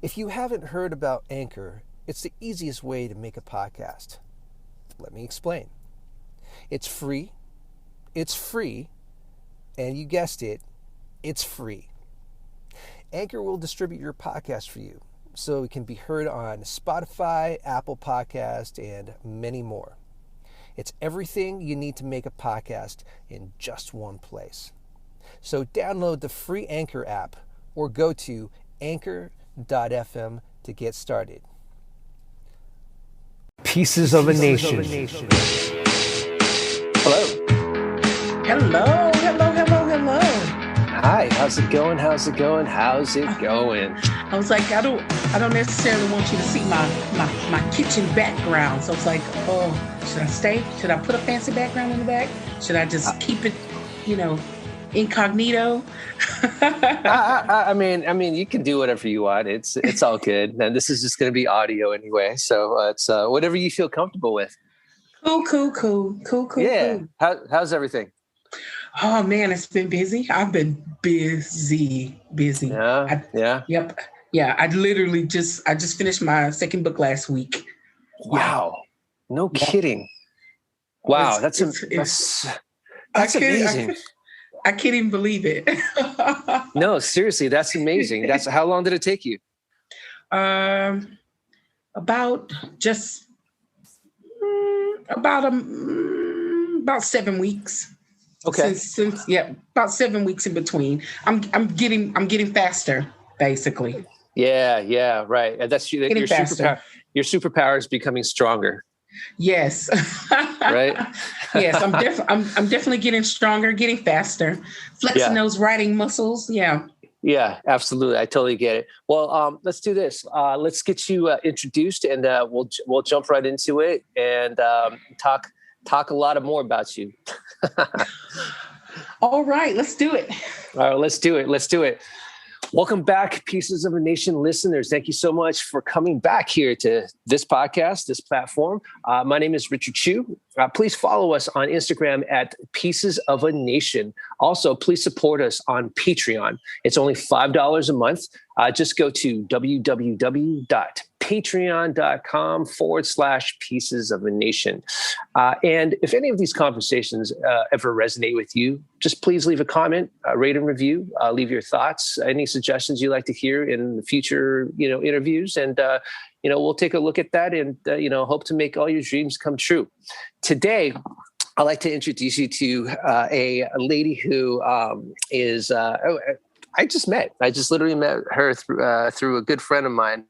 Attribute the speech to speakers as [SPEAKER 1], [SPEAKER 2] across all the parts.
[SPEAKER 1] If you haven't heard about Anchor, it's the easiest way to make a podcast. Let me explain. It's free, and you guessed it, it's free. Anchor will distribute your podcast for you so it can be heard on Spotify, Apple Podcast, and many more. It's everything you need to make a podcast in just one place. So download the free Anchor app or go to anchor.fm to get started. Pieces of a Nation.
[SPEAKER 2] Hello.
[SPEAKER 3] Hello.
[SPEAKER 2] Hi, how's it going? I
[SPEAKER 3] was like, I don't necessarily want you to see my kitchen background. So it's like, oh, should I stay? Should I put a fancy background in the back? Should I just keep it, incognito?
[SPEAKER 2] I mean, you can do whatever you want. It's all good. And this is just going to be audio anyway. So it's whatever you feel comfortable with.
[SPEAKER 3] Cool.
[SPEAKER 2] Yeah. How's everything?
[SPEAKER 3] Oh man, it's been busy. I've been busy.
[SPEAKER 2] Yeah.
[SPEAKER 3] Yep. Yeah. I just finished my second book last week.
[SPEAKER 2] Wow.
[SPEAKER 3] Yeah.
[SPEAKER 2] No kidding. Wow. That's amazing.
[SPEAKER 3] I can't even believe it.
[SPEAKER 2] No, seriously, that's amazing. How long did it take you?
[SPEAKER 3] About 7 weeks.
[SPEAKER 2] Okay.
[SPEAKER 3] About 7 weeks in between. I'm getting faster, basically.
[SPEAKER 2] Yeah, right. And that's your
[SPEAKER 3] faster.
[SPEAKER 2] Your superpower is becoming stronger.
[SPEAKER 3] Yes.
[SPEAKER 2] Right.
[SPEAKER 3] Yes, I'm definitely getting stronger, getting faster, flexing those writing muscles. Yeah.
[SPEAKER 2] Yeah, absolutely. I totally get it. Well, let's do this. Let's get you introduced, and we'll jump right into it and talk a lot more about you.
[SPEAKER 3] All right, let's do it.
[SPEAKER 2] All right, let's do it. Welcome back, Pieces of a Nation listeners. Thank you so much for coming back here to this podcast, this platform. My name is Richard Chu. Please follow us on Instagram at Pieces of a Nation. Also, please support us on Patreon. It's only $5 a month. Just go to www.patreon.com/Pieces of a Nation. And if any of these conversations ever resonate with you, just please leave a comment, rate and review, leave your thoughts, any suggestions you'd like to hear in the future, interviews. And, we'll take a look at that and, hope to make all your dreams come true. Today, I'd like to introduce you to a lady who is I just literally met her through a good friend of mine.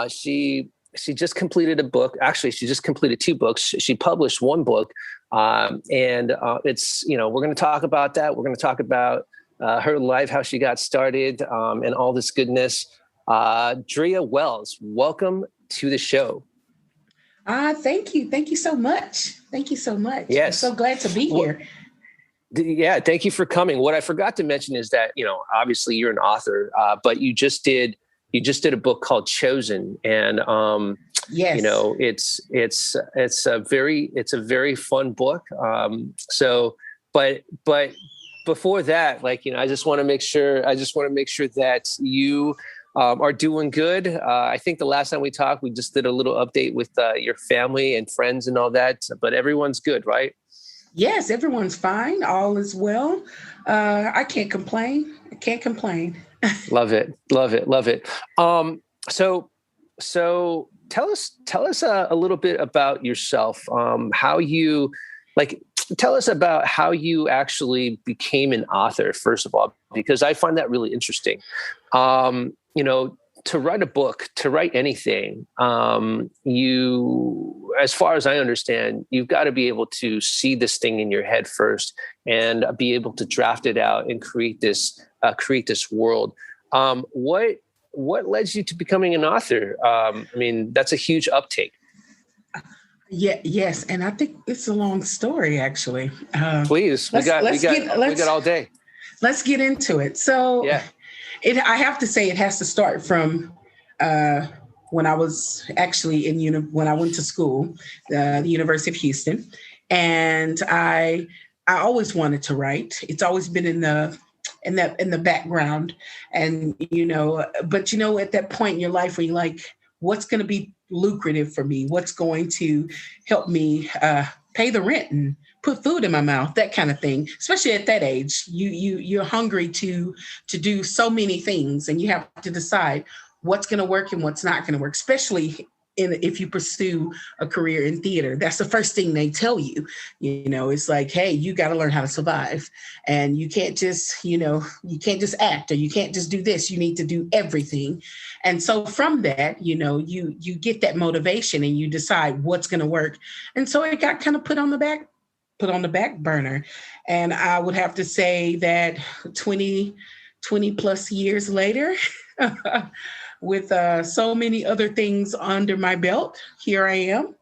[SPEAKER 2] She just completed a book. Actually, she just completed 2 books. She published 1 book. And it's, we're going to talk about that. We're going to talk about her life, how she got started, and all this goodness. Drea Wells, welcome to the show.
[SPEAKER 3] Thank you. Thank you so much.
[SPEAKER 2] Yes.
[SPEAKER 3] I'm so glad to be here.
[SPEAKER 2] Yeah, thank you for coming. What I forgot to mention is that, obviously you're an author, but you just did a book called Chosen. And,
[SPEAKER 3] yes,
[SPEAKER 2] it's a very fun book. But before that, I just want to make sure that you are doing good. I think the last time we talked, we just did a little update with your family and friends and all that, but everyone's good, right?
[SPEAKER 3] Yes, everyone's fine. All is well. I can't complain.
[SPEAKER 2] Love it. So tell us a little bit about yourself. Tell us about how you actually became an author, first of all, because I find that really interesting. To write a book, to write anything, as far as I understand, you've got to be able to see this thing in your head first and be able to draft it out and create this world. What led you to becoming an author? That's a huge uptake.
[SPEAKER 3] Yeah, yes, and I think it's a long story, actually.
[SPEAKER 2] Please, we got all day.
[SPEAKER 3] Let's get into it. So,
[SPEAKER 2] yeah.
[SPEAKER 3] I have to say it has to start from when I was actually when I went to school, the University of Houston, and I always wanted to write. It's always been in the in the background. And, but at that point in your life where you're like, what's going to be lucrative for me? What's going to help me pay the rent and put food in my mouth, that kind of thing. Especially at that age, you're hungry to do so many things, and you have to decide what's going to work and what's not going to work, especially if you pursue a career in theater. That's the first thing they tell you. It's like, hey, you got to learn how to survive, and you can't just, you can't just act, or you can't just do this. You need to do everything. And so from that, you get that motivation and you decide what's going to work. And so it got kind of put on the back burner. And I would have to say that 20 plus years later, with so many other things under my belt, here I am.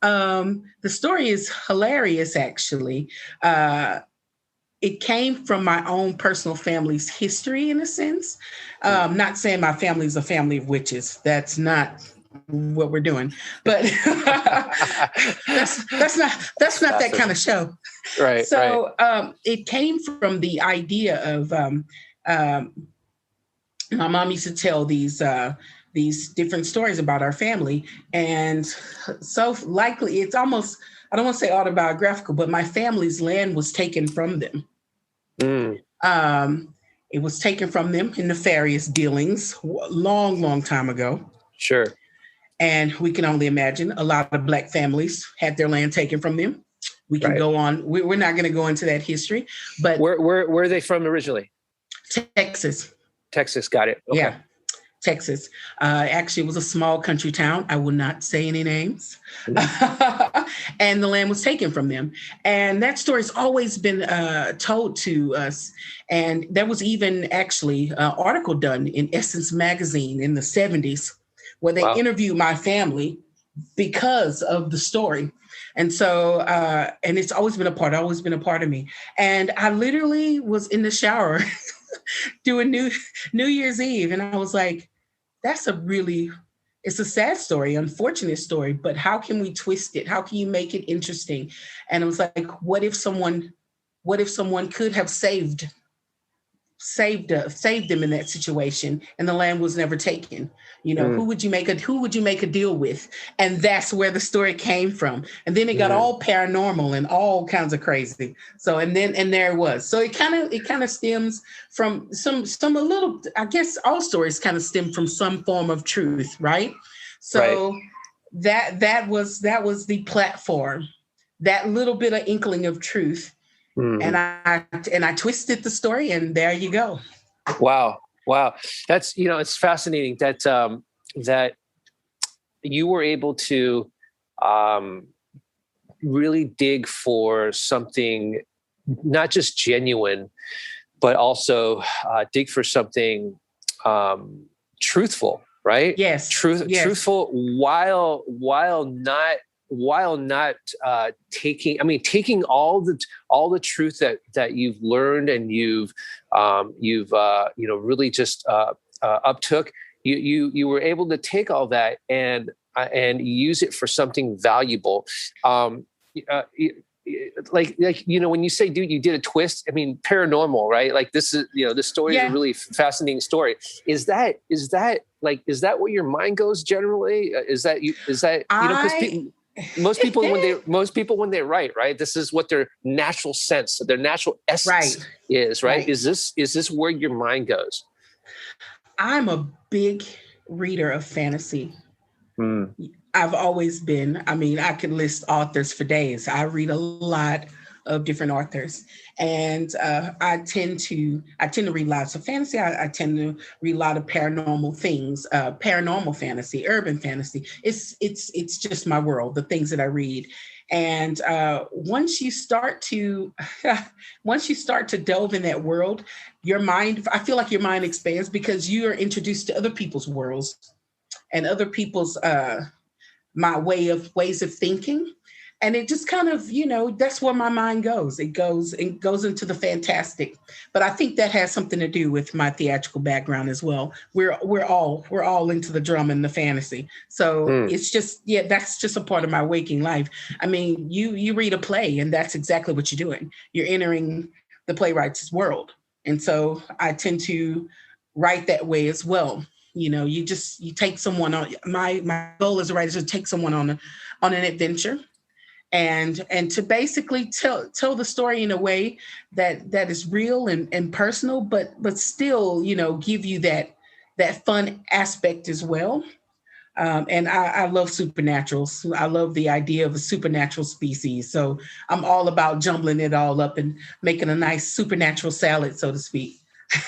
[SPEAKER 3] The story is hilarious, actually. It came from my own personal family's history, in a sense. Not saying my family is a family of witches. That's not what we're doing, but that's not that kind of show.
[SPEAKER 2] Right.
[SPEAKER 3] So it came from the idea of my mom used to tell these different stories about our family, and so likely it's almost, I don't want to say autobiographical, but my family's land was taken from them. It was taken from them in nefarious dealings long time ago.
[SPEAKER 2] Sure.
[SPEAKER 3] And we can only imagine a lot of Black families had their land taken from them. We can go on. We're not going to go into that history, but
[SPEAKER 2] where are they from originally?
[SPEAKER 3] Texas.
[SPEAKER 2] Texas, got it. Okay.
[SPEAKER 3] Yeah, Texas. Actually, it was a small country town. I will not say any names. And the land was taken from them. And that story's always been told to us. And there was even actually an article done in Essence magazine in the 70s where they interviewed my family because of the story. And so, and it's always been a part of me. And I literally was in the shower doing New Year's Eve. And I was like, it's a sad story, unfortunate story, but how can we twist it? How can you make it interesting? And I was like, what if someone could have saved them in that situation, and the land was never taken? Who would you make a deal with? And that's where the story came from. And then it got all paranormal and all kinds of crazy. So and there it was. So it kind of stems from some a little, I guess all stories kind of stem from some form of truth, right? So that was the platform, that little bit of inkling of truth. And I twisted the story, and there you go.
[SPEAKER 2] Wow. That's, it's fascinating that, that you were able to, really dig for something, not just genuine, but also, dig for something, truthful, right?
[SPEAKER 3] Yes.
[SPEAKER 2] Truthful while not taking all the truth that you've learned and you've really just uptook, you were able to take all that and use it for something valuable. Like when you say, dude, you did a twist, I mean, paranormal, right? Like this is, this story is a really fascinating story. Is that where your mind goes generally? Because most people when they write, right, this is what their natural sense, their natural essence is, right? Is this where your mind goes?
[SPEAKER 3] I'm a big reader of fantasy. I've always been. I mean, I could list authors for days. I read a lot of different authors, and I tend to read lots of fantasy. I tend to read a lot of paranormal things, paranormal fantasy, urban fantasy. It's just my world, the things that I read. And once you start to delve in that world, I feel like your mind expands because you are introduced to other people's worlds and other people's ways of thinking. And it just kind of, that's where my mind goes. It goes into the fantastic. But I think that has something to do with my theatrical background as well. We're all into the drama and the fantasy. So it's just, that's just a part of my waking life. I mean, you read a play, and that's exactly what you're doing. You're entering the playwright's world. And so I tend to write that way as well. You take someone on. My goal as a writer is to take someone on an adventure, and to basically tell the story in a way that is real and personal, but still, give you that fun aspect as well. And I love supernaturals. I love the idea of a supernatural species. So I'm all about jumbling it all up and making a nice supernatural salad, so to speak.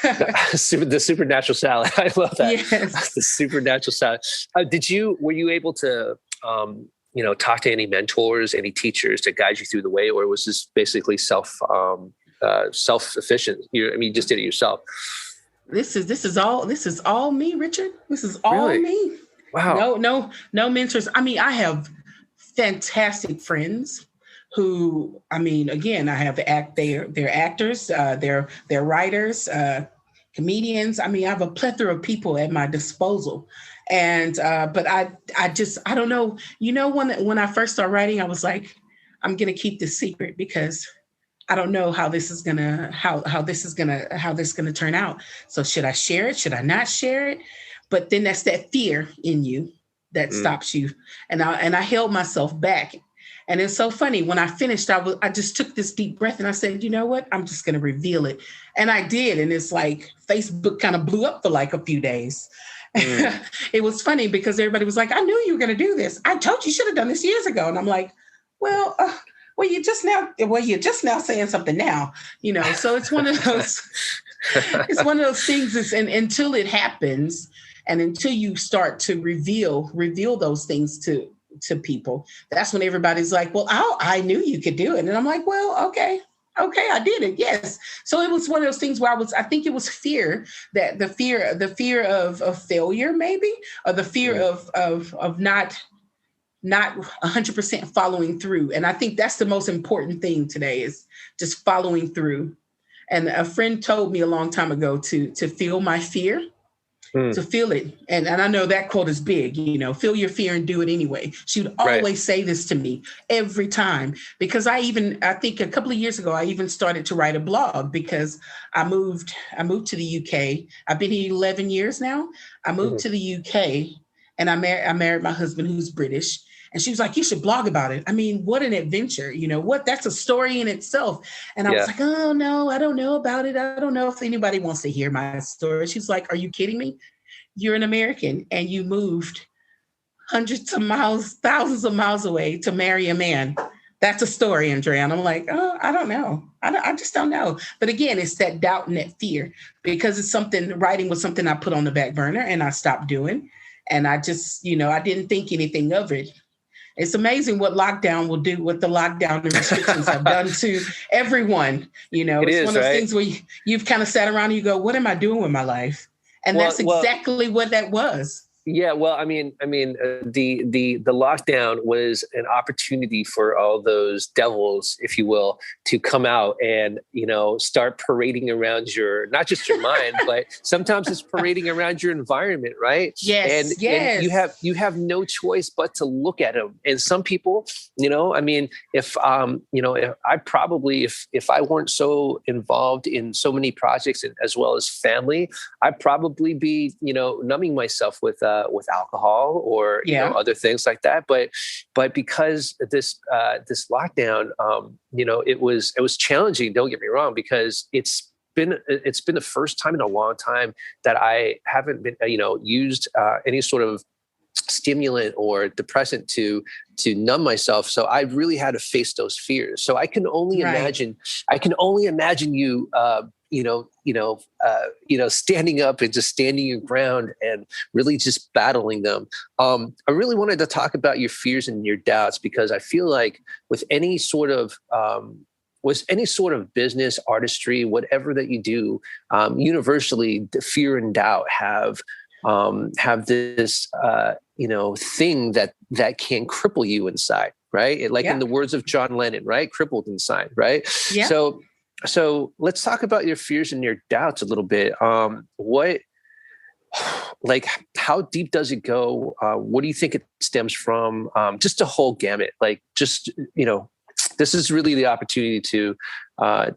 [SPEAKER 2] The supernatural salad. I love that.
[SPEAKER 3] Yes.
[SPEAKER 2] The supernatural salad. Were you able to, talk to any mentors, any teachers to guide you through the way, or was this basically self-sufficient? You just did it yourself.
[SPEAKER 3] This is all me, Richard. This is all
[SPEAKER 2] really?
[SPEAKER 3] Me.
[SPEAKER 2] Wow.
[SPEAKER 3] No mentors. I have fantastic friends who, again, I have they're actors, they're writers, comedians. I have a plethora of people at my disposal. And, but I don't know, when I first started writing, I was like, I'm going to keep this secret because I don't know how this is going to turn out. So should I share it? Should I not share it? But then that's that fear in you that stops you. And I held myself back. And it's so funny. When I finished, I just took this deep breath and I said, you know what? I'm just going to reveal it. And I did. And it's like Facebook kind of blew up for like a few days. It was funny because everybody was like, I knew you were going to do this. I told you should have done this years ago. And I'm like, well, you're just now saying something now, so it's one of those, it's one of those things and until it happens and until you start to reveal those things to people, that's when everybody's like, well, I knew you could do it. And I'm like, well, okay, I did it. Yes. So it was one of those things where I think it was fear, that the fear of failure, maybe, or the fear of not 100% following through. And I think that's the most important thing today is just following through. And a friend told me a long time ago to feel my fear, to feel it. And I know that quote is big, feel your fear and do it anyway. She would always say this to me every time, because I think a couple of years ago, I even started to write a blog because I moved to the UK. I've been here 11 years now. I moved to the UK and I married my husband, who's British. And she was like, you should blog about it. What an adventure. That's a story in itself. And I was like, oh, no, I don't know about it. I don't know if anybody wants to hear my story. She's like, are you kidding me? You're an American and you moved hundreds of miles, thousands of miles away to marry a man. That's a story, Andrea. And I'm like, oh, I don't know. I just don't know. But again, it's that doubt and that fear, because writing was something I put on the back burner and I stopped doing. And I just, I didn't think anything of it. It's amazing what lockdown will do, what the lockdown and restrictions have done to everyone. It's one of those things where you've kind of sat around and you go, what am I doing with my life? And that's exactly what that was.
[SPEAKER 2] Yeah, well, the lockdown was an opportunity for all those devils, if you will, to come out and, start parading around not just your mind, but sometimes it's parading around your environment, right?
[SPEAKER 3] Yes,
[SPEAKER 2] and you have no choice but to look at them. And some people, if I weren't so involved in so many projects as well as family, I'd probably be, numbing myself with alcohol or other things like that. But because this lockdown, it was challenging. Don't get me wrong, because it's been the first time in a long time that I haven't been used any sort of stimulant or depressant to numb myself. So I really had to face those fears. So I can only imagine. I can only imagine you. Standing up and just standing your ground and really just battling them. I really wanted to talk about your fears and your doubts, because I feel like with any sort of business, artistry, whatever that you do, universally, the fear and doubt have this thing that can cripple you inside, right? In the words of John Lennon, right? Crippled inside, right?
[SPEAKER 3] Yeah.
[SPEAKER 2] So let's talk about your fears and your doubts a little bit. How deep does it go? What do you think it stems from? Just a whole gamut. This is really the opportunity to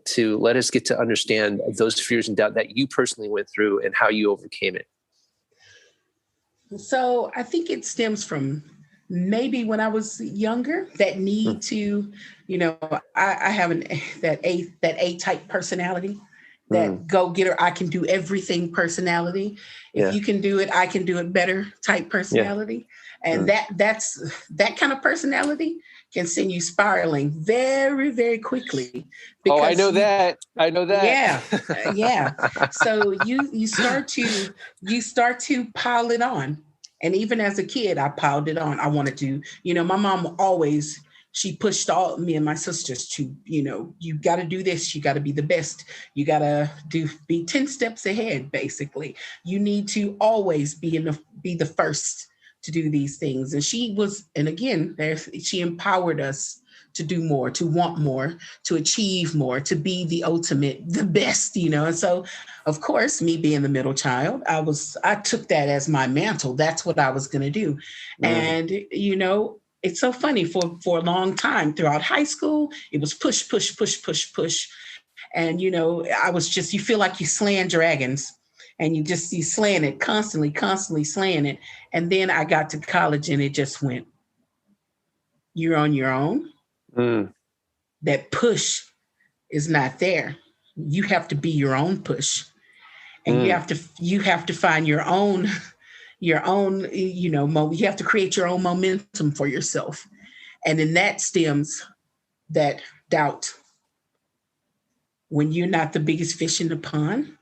[SPEAKER 2] to let us get to understand those fears and doubt that you personally went through and how you overcame it.
[SPEAKER 3] So I think it stems from maybe when I was younger, that need to, I have that A type personality, that go getter, I can do everything personality. If you can do it, I can do it better type personality. And that kind of personality can send you spiraling very, very quickly.
[SPEAKER 2] I know that.
[SPEAKER 3] Yeah. So you start to pile it on. And even as a kid, I piled it on. I wanted to, my mom always, she pushed all me and my sisters to, you got to do this. You got to be the best. You got to be 10 steps ahead, basically. You need to always be the first to do these things. And she empowered us to do more, to want more, to achieve more, to be the best, And so, of course, me being the middle child, I took that as my mantle. That's what I was going to do. And, it's so funny, for a long time throughout high school, it was push, push, push, push, push. And, I was you feel like you slaying dragons, and you slaying it constantly slaying it. And then I got to college and it just went, you're on your own. That push is not there. You have to be your own push, and you have to find your own, you have to create your own momentum for yourself. And then that stems that doubt. When you're not the biggest fish in the pond,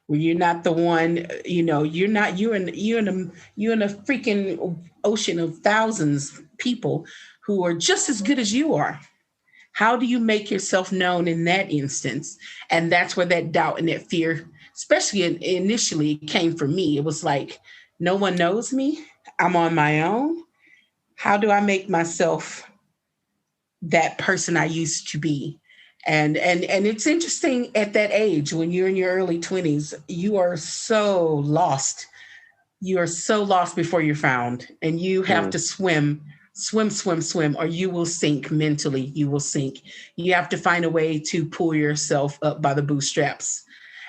[SPEAKER 3] when you're not the one, you're in a freaking ocean of thousands of people who are just as good as you are. How do you make yourself known in that instance? And that's where that doubt and that fear, especially initially, came for me. It was like, no one knows me. I'm on my own. How do I make myself that person I used to be? And it's interesting at that age, when you're in your early 20s, you are so lost. You are so lost before you're found, and you have to swim, or you will sink mentally. You will sink. You have to find a way to pull yourself up by the bootstraps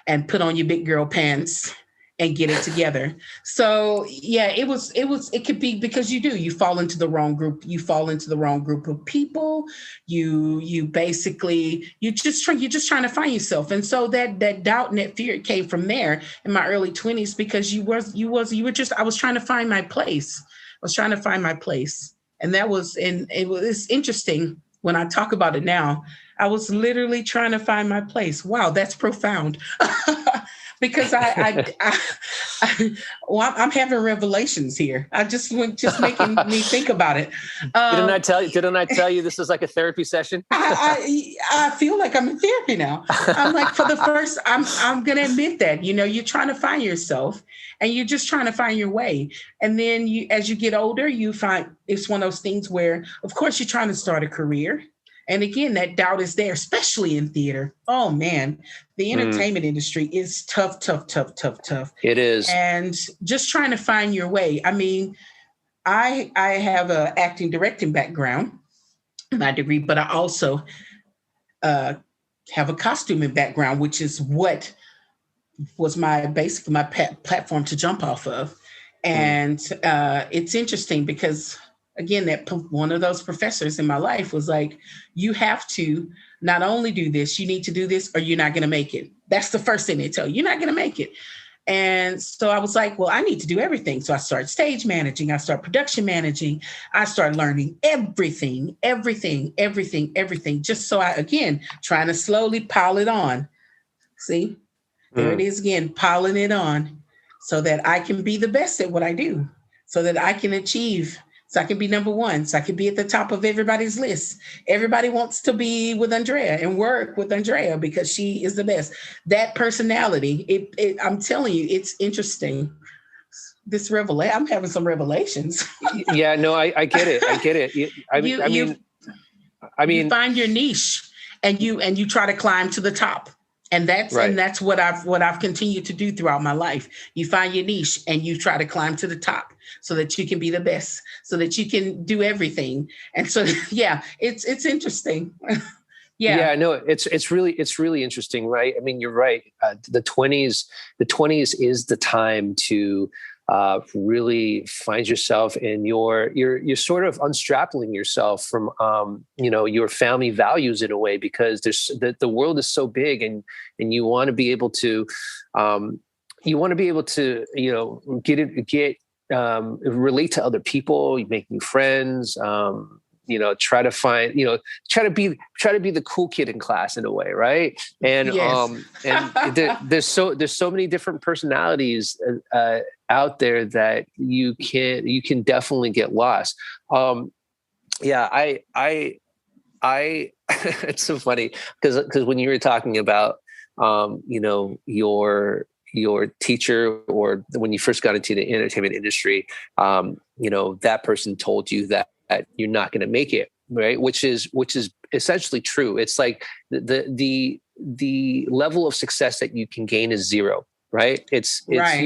[SPEAKER 3] and put on your big girl pants and get it together. So yeah, it could be because you fall into the wrong group. You fall into the wrong group of people. You're just trying to find yourself. And so that doubt and that fear came from there in my early 20s, because I was trying to find my place. And it's interesting when I talk about it now. I was literally trying to find my place. Wow, that's profound. Because I'm having revelations here. Just making me think about it.
[SPEAKER 2] Didn't I tell you this is like a therapy session?
[SPEAKER 3] I feel like I'm in therapy now. I'm like, I'm going to admit that, you're trying to find yourself, and you're just trying to find your way. And then as you get older, you find it's one of those things where, of course, you're trying to start a career. And again, that doubt is there, especially in theater. Oh man, the entertainment industry is tough.
[SPEAKER 2] It is.
[SPEAKER 3] And just trying to find your way. I mean, I have an acting directing background, my degree, but I also have a costuming background, which is what was my platform to jump off of. And it's interesting because, again, one of those professors in my life was like, you have to not only do this, you need to do this, or you're not going to make it. That's the first thing they tell you. You're not going to make it. And so I was like, well, I need to do everything. So I started stage managing. I started production managing. I started learning everything. Just so trying to slowly pile it on. See, there it is again, piling it on so that I can be the best at what I do, so that I can achieve. So I can be number one. So I can be at the top of everybody's list. Everybody wants to be with Andrea and work with Andrea because she is the best. That personality, I'm telling you, it's interesting. I'm having some revelations.
[SPEAKER 2] Yeah, no, I get it.
[SPEAKER 3] You find your niche and you try to climb to the top. And that's what I've continued to do throughout my life. You find your niche and you try to climb to the top so that you can be the best, so that you can do everything. And so, yeah, it's interesting. Yeah.
[SPEAKER 2] Yeah, no, it's really interesting, right? I mean, you're right. The 20s is the time to really find yourself, and you're sort of unstrapping yourself from your family values in a way, because the world is so big, and you want to be able to get relate to other people, you make new friends. Try to find, try to be the cool kid in class in a way, right? And
[SPEAKER 3] Yes.
[SPEAKER 2] there's so many different personalities out there that you can definitely get lost. Yeah, I it's so funny because when you were talking about your teacher, or when you first got into the entertainment industry, that person told you that you're not going to make it, right? Which is essentially true. It's like the level of success that you can gain is zero, right? It's
[SPEAKER 3] Right.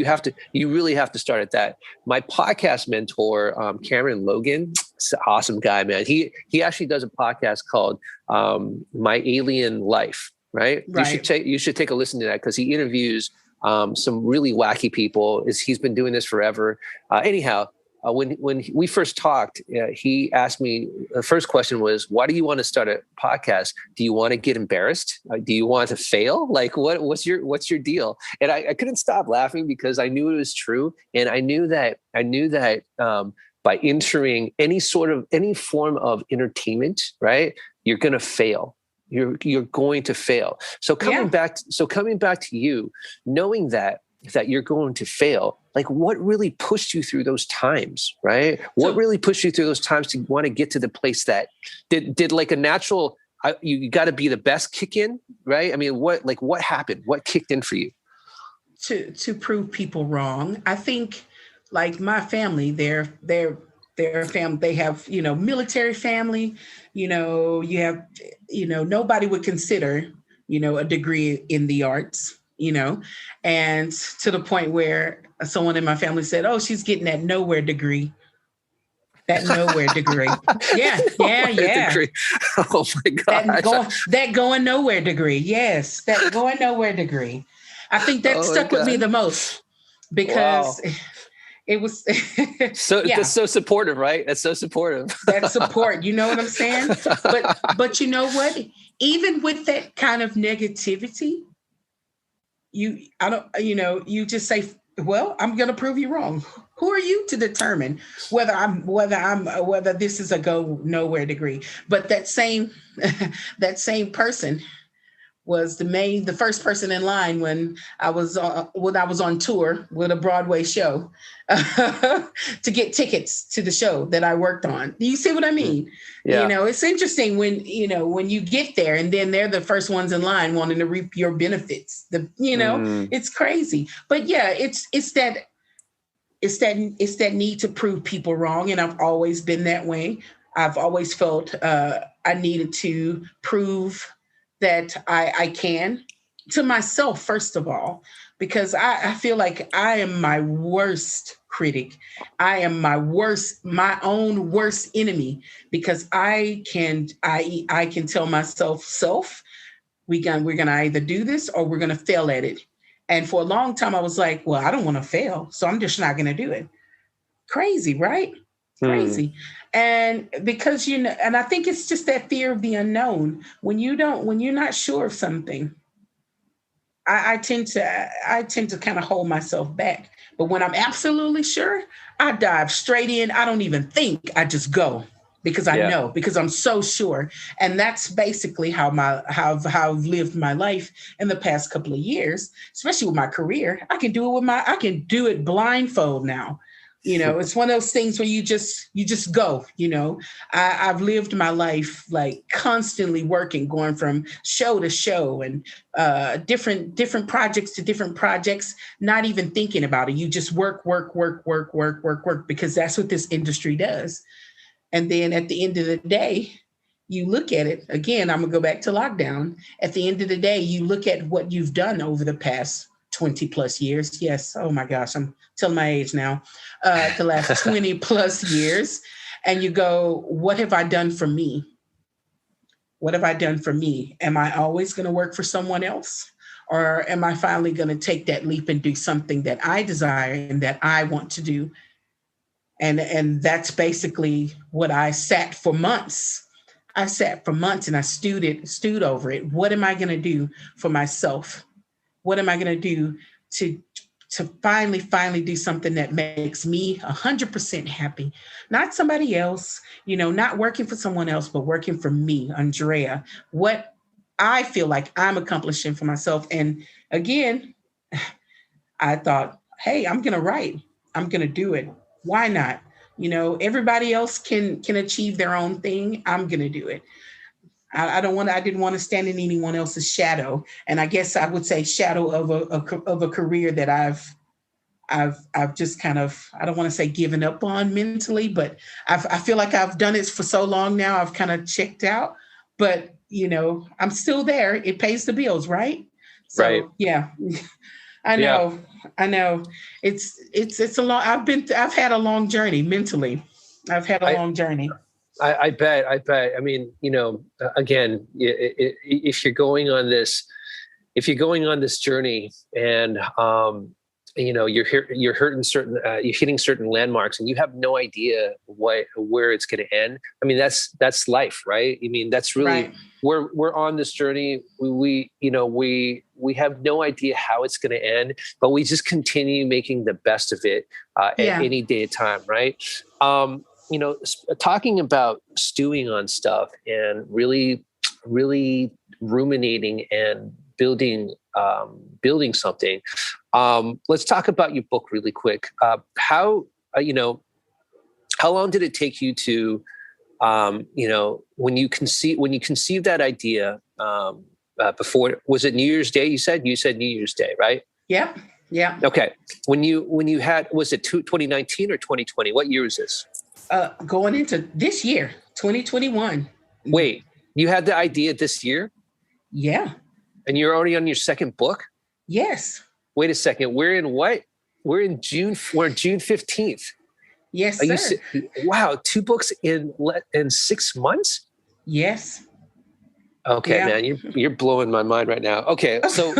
[SPEAKER 2] you really have to start at that. My podcast mentor, Cameron Logan, is an awesome guy, man. He actually does a podcast called My Alien Life, right?
[SPEAKER 3] Right.
[SPEAKER 2] You should take a listen to that, because he interviews some really wacky people. He's been doing this forever. Anyhow, when we first talked, he asked me, the first question was, why do you want to start a podcast? Do you want to get embarrassed? Do you want to fail? Like, what's your deal? And I couldn't stop laughing, because I knew it was true. And I knew that by entering any form of entertainment, right, you're going to fail. You're going to fail. So coming back to you, knowing that you're going to fail, like, what really pushed you through those times, right? What really pushed you through those times to want to get to the place that did like a natural, you got to be the best kick in, right? I mean, what happened? What kicked in for you?
[SPEAKER 3] To prove people wrong. I think, like, my family, their family, they have, military family, you have, nobody would consider, a degree in the arts, and to the point where someone in my family said, "Oh, she's getting that nowhere degree." That nowhere degree. Yeah, yeah.
[SPEAKER 2] Degree. Oh my gosh.
[SPEAKER 3] That going nowhere degree. Yes, that going nowhere degree. I think that stuck with me the most, because it was
[SPEAKER 2] That's so supportive, right? That's so supportive.
[SPEAKER 3] That support, you know what I'm saying? But you know what? Even with that kind of negativity, you just say, well, I'm going to prove you wrong. Who are you to determine whether this is a go nowhere degree? But that same person was the first person in line when I was on tour with a Broadway show to get tickets to the show that I worked on. Do you see what I mean?
[SPEAKER 2] Yeah.
[SPEAKER 3] It's interesting when you get there, and then they're the first ones in line wanting to reap your benefits. It's crazy. But yeah, it's that need to prove people wrong, and I've always been that way. I've always felt I needed to prove that I can, to myself, first of all, because I feel like I am my worst critic. I am my own worst enemy, because I can tell myself, we're gonna either do this or we're gonna fail at it. And for a long time, I was like, well, I don't want to fail, so I'm just not gonna do it. Crazy, right? Crazy. And because, and I think it's just that fear of the unknown. When you're not sure of something, I tend to kind of hold myself back. But when I'm absolutely sure, I dive straight in. I don't even think, I just go, because I know, because I'm so sure. And that's basically how I've lived my life in the past couple of years, especially with my career. I can do it blindfold now. It's one of those things where you just go. I've lived my life like constantly working, going from show to show, and different projects to different projects, not even thinking about it. You just work, because that's what this industry does. And then at the end of the day, you look at it again. I'm gonna go back to lockdown. At the end of the day, you look at what you've done over the past 20 plus years. Yes. Oh my gosh. I'm telling my age now. The last 20 plus years. And you go, what have I done for me? What have I done for me? Am I always going to work for someone else? Or am I finally going to take that leap and do something that I desire and that I want to do? And that's basically what I sat for months. I sat for months and I stewed over it. What am I going to do for myself? What am I going to do to finally do something that makes me 100% happy? Not somebody else, not working for someone else, but working for me, Andrea. What I feel like I'm accomplishing for myself. And again, I thought, hey, I'm going to write. I'm going to do it. Why not? Everybody else can achieve their own thing. I'm going to do it. I didn't want to stand in anyone else's shadow. And I guess I would say shadow of a career that I've just kind of, I don't want to say given up on mentally, but I feel like I've done it for so long now. I've kind of checked out, but I'm still there. It pays the bills, right? So,
[SPEAKER 2] right.
[SPEAKER 3] Yeah, I know.
[SPEAKER 2] Yeah.
[SPEAKER 3] I know. It's a long. I've had a long journey mentally. I've had a long journey.
[SPEAKER 2] I bet. I mean, again, if you're going on this journey, and you're hitting certain landmarks, and you have no idea where it's going to end. I mean, that's life, right? I mean, that's really
[SPEAKER 3] right.
[SPEAKER 2] We're on this journey. We have no idea how it's going to end, but we just continue making the best of it at any day of time, right? Talking about stewing on stuff and really, really ruminating and building something. Let's talk about your book really quick. How long did it take you to, when you conceived that idea, before, was it New Year's Day? You said New Year's Day, right?
[SPEAKER 3] Yep. Yeah.
[SPEAKER 2] Okay. When you had, was it 2019 or 2020? What year is this?
[SPEAKER 3] Going into this year, 2021.
[SPEAKER 2] Wait, you had the idea this year?
[SPEAKER 3] Yeah.
[SPEAKER 2] And you're already on your second book?
[SPEAKER 3] Yes.
[SPEAKER 2] Wait a second. We're in what? We're June 15th.
[SPEAKER 3] Yes, sir.
[SPEAKER 2] Wow, 2 books in 6 months?
[SPEAKER 3] Yes.
[SPEAKER 2] Okay, man, you're blowing my mind right now. Okay, so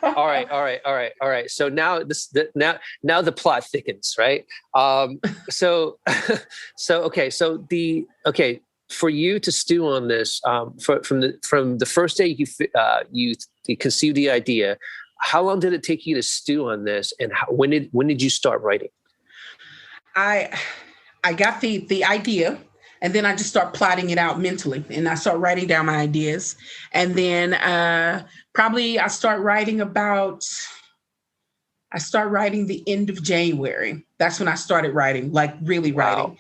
[SPEAKER 2] all right. So now now the plot thickens, right? For you to stew on this, from the first day you conceived the idea, how long did it take you to stew on this, and when did you start writing?
[SPEAKER 3] I got the idea, and then I just start plotting it out mentally, and I start writing down my ideas, and then probably I start writing the end of January. That's when I started writing, like really writing.
[SPEAKER 2] Wow.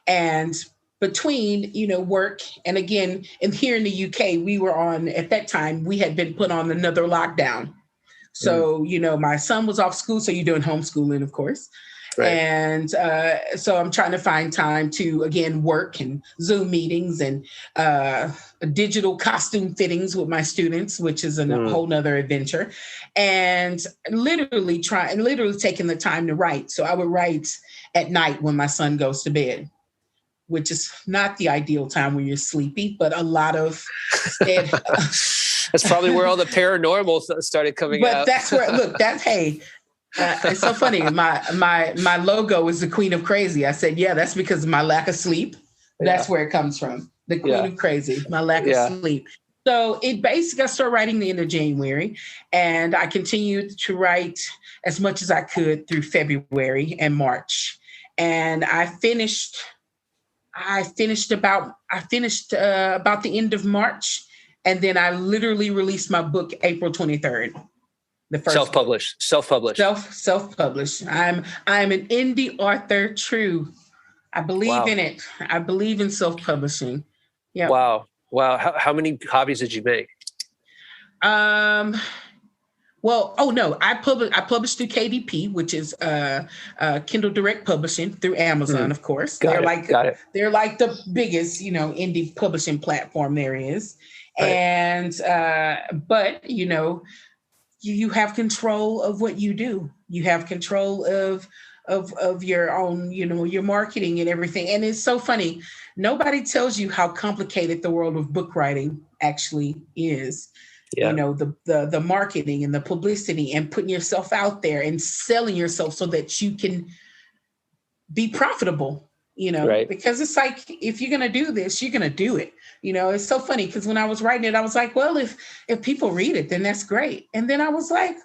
[SPEAKER 3] And between, work, and again, and here in the UK, we were at that time, we had been put on another lockdown. So, my son was off school, so you're doing homeschooling, of course. Right. And so I'm trying to find time to, again, work and Zoom meetings and digital costume fittings with my students, which is a whole nother adventure. And literally taking the time to write. So I would write at night when my son goes to bed, which is not the ideal time when you're sleepy, but a lot of...
[SPEAKER 2] That's probably where all the paranormal started coming out.
[SPEAKER 3] But that's where, look, it's so funny. My logo is the Queen of Crazy. I said, that's because of my lack of sleep. That's where it comes from. The Queen of Crazy, my lack of sleep. So it basically, I started writing the end of January, and I continued to write as much as I could through February and March. And I finished about the end of March. And then I literally released my book April 23rd. The first
[SPEAKER 2] self-published.
[SPEAKER 3] Self-published. I'm an indie author, true. I believe in it. I believe in self-publishing. Yeah.
[SPEAKER 2] Wow. How many copies did you make?
[SPEAKER 3] I published through KDP, which is Kindle Direct Publishing through Amazon, of course. Got it. They're like the biggest, indie publishing platform there is. Right. And but you have control of what you do. You have control of of your own, your marketing and everything. And it's so funny. Nobody tells you how complicated the world of book writing actually is.
[SPEAKER 2] Yeah.
[SPEAKER 3] The marketing and the publicity and putting yourself out there and selling yourself so that you can be profitable,
[SPEAKER 2] Right.
[SPEAKER 3] because it's like, if you're going to do this, you're going to do it. It's so funny because when I was writing it, I was like, well, if people read it, then that's great. And then I was like,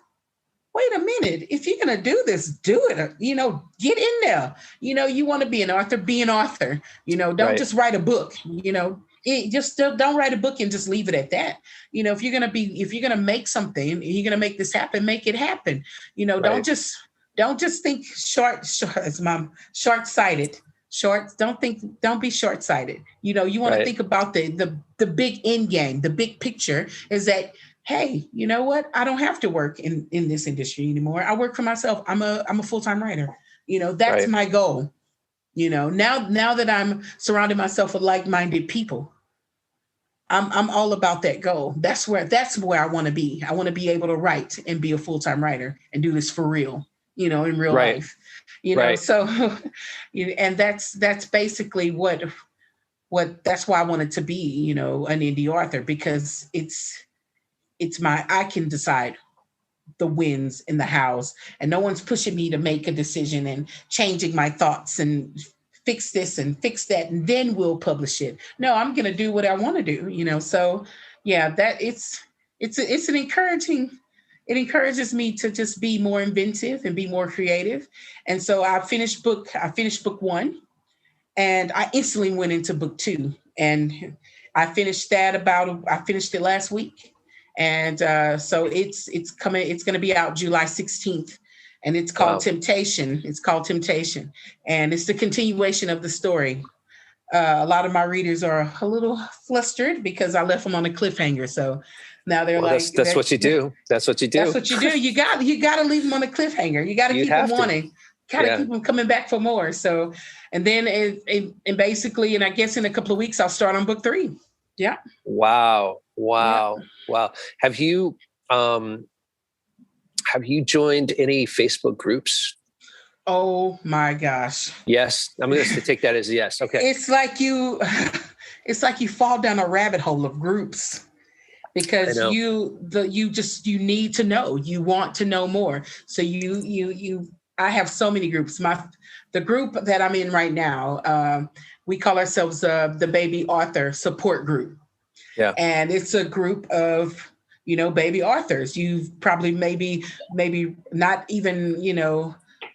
[SPEAKER 3] wait a minute, if you're going to do this, do it, get in there. You want to be an author, be an author, don't
[SPEAKER 2] Right.
[SPEAKER 3] just write a book, just don't write a book and just leave it at that. If you're going to make something, you're going to make this happen, make it happen.
[SPEAKER 2] Right.
[SPEAKER 3] Don't just think short-sighted. Don't be short-sighted. You want
[SPEAKER 2] Right.
[SPEAKER 3] to think about the big end game. The big picture is that, hey, you know what? I don't have to work in this industry anymore. I work for myself. I'm a full-time writer. That's
[SPEAKER 2] Right.
[SPEAKER 3] my goal. Now that I'm surrounding myself with like-minded people, I'm all about that goal. That's where I want to be. I want to be able to write and be a full-time writer and do this for real, in real
[SPEAKER 2] Right.
[SPEAKER 3] life.
[SPEAKER 2] Right.
[SPEAKER 3] So, and that's basically what that's why I wanted to be, an indie author, because I can decide the wins and the hows, and no one's pushing me to make a decision and changing my thoughts and fix this and fix that, and then we'll publish it. No, I'm going to do what I want to do, so yeah, that it's an encouraging, it encourages me to just be more inventive and be more creative. And so I finished book one, and I instantly went into book two, and I finished it last week. And so it's coming. It's going to be out July 16th, and it's called
[SPEAKER 2] Wow.
[SPEAKER 3] Temptation. It's called Temptation, and it's the continuation of the story. A lot of my readers are a little flustered because I left them on a cliffhanger. So now they're
[SPEAKER 2] Well,
[SPEAKER 3] like,
[SPEAKER 2] that's what you do. That's what you do.
[SPEAKER 3] That's what you do. You got to leave them on a cliffhanger. You got to keep them wanting. Got to keep them coming back for more. So, and then and basically, and I guess in a couple of weeks I'll start on book 3. Yeah.
[SPEAKER 2] Wow. Have you joined any Facebook groups?
[SPEAKER 3] Oh my gosh.
[SPEAKER 2] Yes. I'm going to take that as a yes. Okay.
[SPEAKER 3] It's like you fall down a rabbit hole of groups, because you need to know, you want to know more. So I have so many groups. The group that I'm in right now, we call ourselves the Baby Author Support Group.
[SPEAKER 2] Yeah.
[SPEAKER 3] And it's a group of, baby authors. You've probably maybe not even,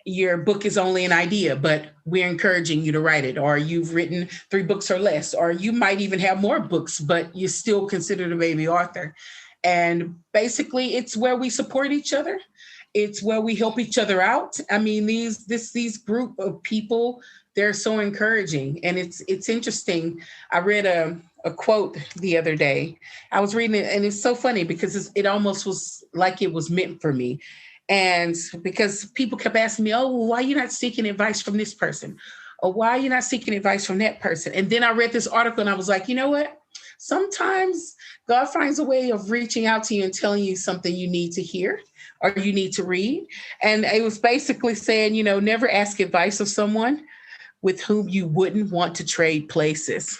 [SPEAKER 3] your book is only an idea, but we're encouraging you to write it, or you've written 3 books or less, or you might even have more books, but you're still considered a baby author. And basically it's where we support each other. It's where we help each other out. I mean, these group of people, they're so encouraging, and it's interesting. I read a quote the other day. I was reading it, and it's so funny because it almost was like it was meant for me. And because people kept asking me, oh, well, why are you not seeking advice from this person? Or why are you not seeking advice from that person? And then I read this article and I was like, you know what? Sometimes God finds a way of reaching out to you and telling you something you need to hear or you need to read. And it was basically saying, never ask advice of someone with whom you wouldn't want to trade places.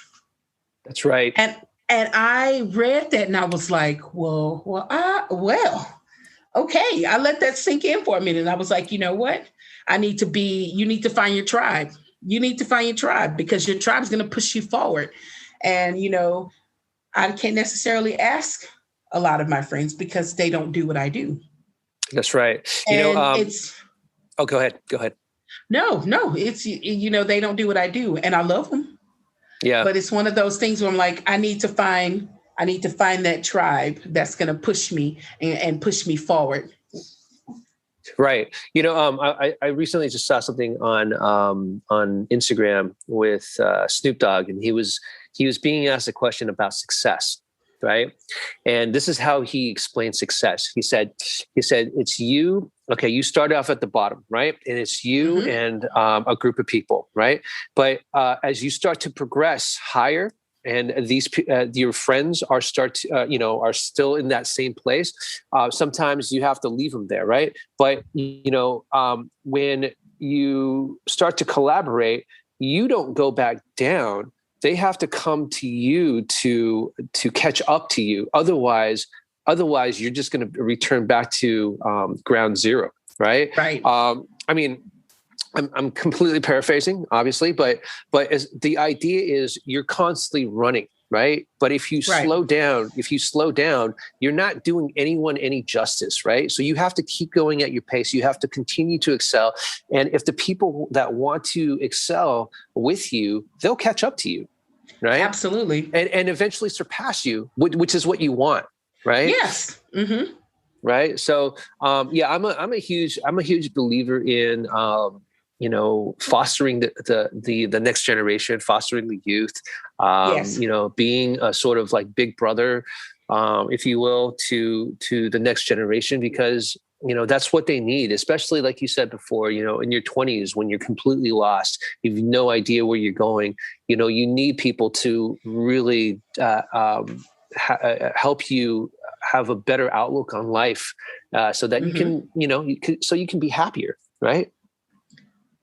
[SPEAKER 2] That's right.
[SPEAKER 3] And I read that and I was like, well, okay. I let that sink in for a minute. And I was like, you know what? You need to find your tribe. You need to find your tribe, because your tribe is going to push you forward. And, I can't necessarily ask a lot of my friends because they don't do what I do.
[SPEAKER 2] That's right. Oh, go ahead.
[SPEAKER 3] No, it's, they don't do what I do, and I love them.
[SPEAKER 2] Yeah.
[SPEAKER 3] But it's one of those things where I'm like, I need to find that tribe that's going to push me and push me forward.
[SPEAKER 2] Right. I recently just saw something on Instagram with Snoop Dogg, and he was being asked a question about success. Right. And this is how he explained success. He said, it's you. Okay. You start off at the bottom, right? And it's you and a group of people, right? But as you start to progress higher, and these your friends are still in that same place, sometimes you have to leave them there, right? But when you start to collaborate, you don't go back down. They have to come to you to catch up to you. Otherwise, you're just going to return back to ground zero, right?
[SPEAKER 3] Right.
[SPEAKER 2] I mean, I'm completely paraphrasing, obviously, but as the idea is, you're constantly running, right? But if you slow down, you're not doing anyone any justice, right? So you have to keep going at your pace. You have to continue to excel. And if the people that want to excel with you, they'll catch up to you, right?
[SPEAKER 3] Absolutely.
[SPEAKER 2] And eventually surpass you, which is what you want, right?
[SPEAKER 3] Yes. Mm-hmm.
[SPEAKER 2] Right. So, I'm a huge believer in, fostering the next generation, fostering the youth,
[SPEAKER 3] Yes.
[SPEAKER 2] Being a sort of like big brother, if you will, to the next generation, because, that's what they need, especially like you said before, in your 20s, when you're completely lost, you have no idea where you're going, you need people to really help you have a better outlook on life, so that you can, you can be happier. Right.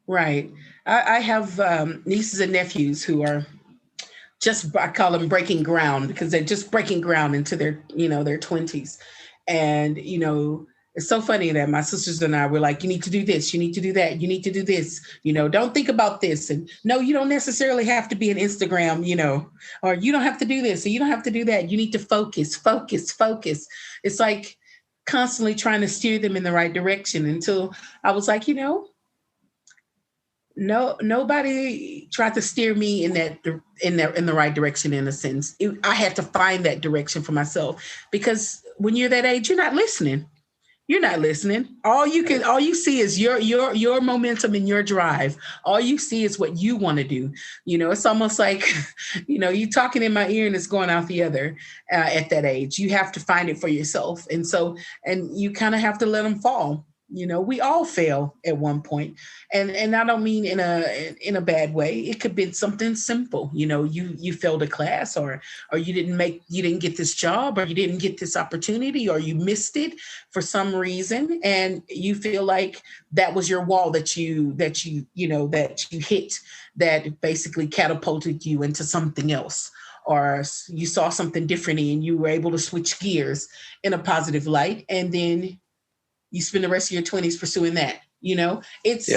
[SPEAKER 3] Right. I have nieces and nephews who are I call them breaking ground, because they're just breaking ground into their 20s. And, it's so funny that my sisters and I were like, you need to do this, you need to do that, you need to do this, don't think about this. And no, you don't necessarily have to be an Instagram, or you don't have to do this, or you don't have to do that. You need to focus. It's like constantly trying to steer them in the right direction, until I was like, no, nobody tried to steer me in the right direction. In a sense, I had to find that direction for myself, because when you're that age, you're not listening. All you see is your momentum and your drive. All you see is what you want to do. It's almost like, you talking in my ear and it's going out the other. At that age, you have to find it for yourself, and you kind of have to let them fall. We all fail at one point, and I don't mean in a bad way. It could be something simple. You failed a class, or you didn't get this job, or you didn't get this opportunity, or you missed it for some reason, and you feel like that was your wall that you hit, that basically catapulted you into something else. Or you saw something differently and you were able to switch gears in a positive light, and then you spend the rest of your 20s pursuing that. It's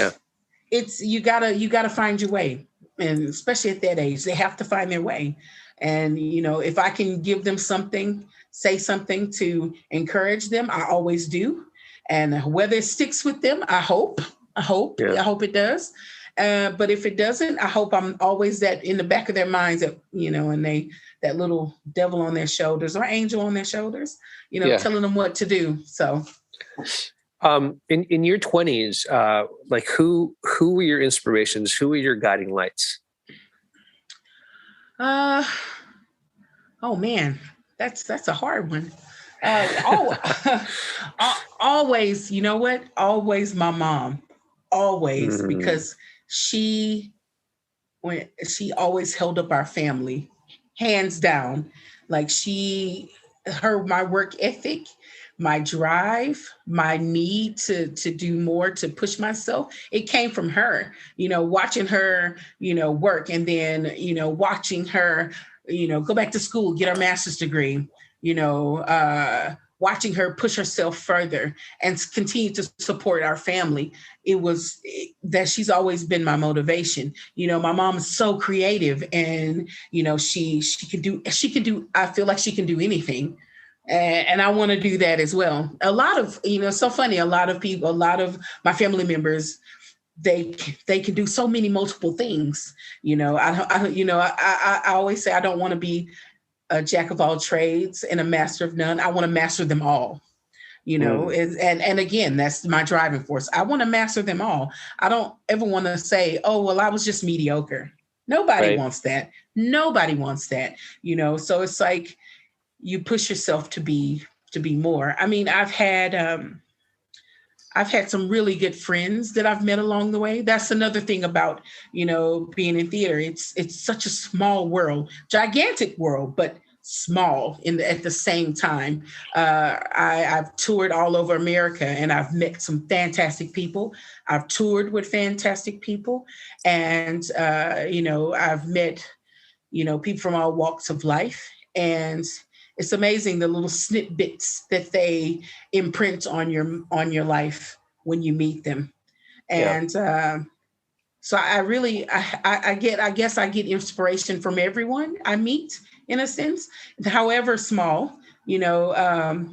[SPEAKER 3] you gotta find your way, and especially at that age, they have to find their way. And if I can give them something, say something to encourage them, I always do. And whether it sticks with them, I hope it does. But if it doesn't, I hope I'm always that in the back of their minds, that and that little devil on their shoulders, or angel on their shoulders, telling them what to do. So.
[SPEAKER 2] In your 20s, like who were your inspirations? Who were your guiding lights?
[SPEAKER 3] Oh man, that's a hard one. Always, you know what? Always my mom, always, because she always held up our family, hands down. Like my work ethic, my drive, my need to do more, to push myself, it came from her, watching her, work, and then, watching her, go back to school, get her master's degree, watching her push herself further and continue to support our family. It was that she's always been my motivation. My mom is so creative, and, she can do, I feel like she can do anything. And I want to do that as well. A lot of, so funny, a lot of people, a lot of my family members, they can do so many multiple things. I always say I don't want to be a jack of all trades and a master of none. I want to master them all. And again, that's my driving force. I want to master them all. I don't ever want to say, oh, well, I was just mediocre. Nobody wants that. Nobody wants that. So it's like, you push yourself to be more. I mean, I've had some really good friends that I've met along the way. That's another thing about, being in theater. It's such a small world, gigantic world, but small at the same time. I've toured all over America, and I've met some fantastic people. I've toured with fantastic people, and I've met people from all walks of life, and it's amazing the little snippets that they imprint on your life when you meet them.
[SPEAKER 2] Yeah.
[SPEAKER 3] And so I really, I guess I get inspiration from everyone I meet, in a sense, however small. The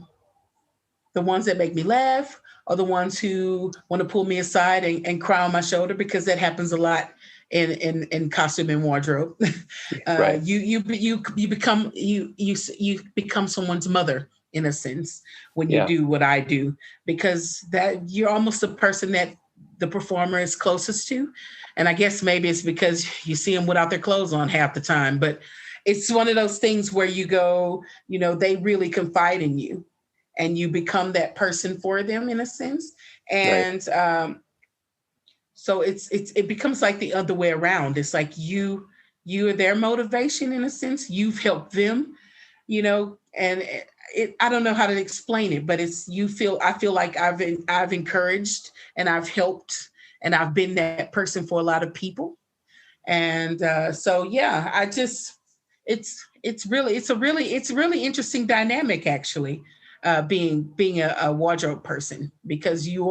[SPEAKER 3] ones that make me laugh are the ones who want to pull me aside and cry on my shoulder, because that happens a lot in costume and wardrobe.
[SPEAKER 2] Right.
[SPEAKER 3] You become someone's mother, in a sense, when you
[SPEAKER 2] Yeah.
[SPEAKER 3] do what I do, because that you're almost the person that the performer is closest to. And I guess maybe it's because you see them without their clothes on half the time, but it's one of those things where you go, they really confide in you, and you become that person for them, in a sense. And so it becomes like the other way around. It's like you are their motivation, in a sense. You've helped them, and I don't know how to explain it, but I feel like I've encouraged, and I've helped, and I've been that person for a lot of people. And so yeah, it's really interesting dynamic, actually, being a wardrobe person, because you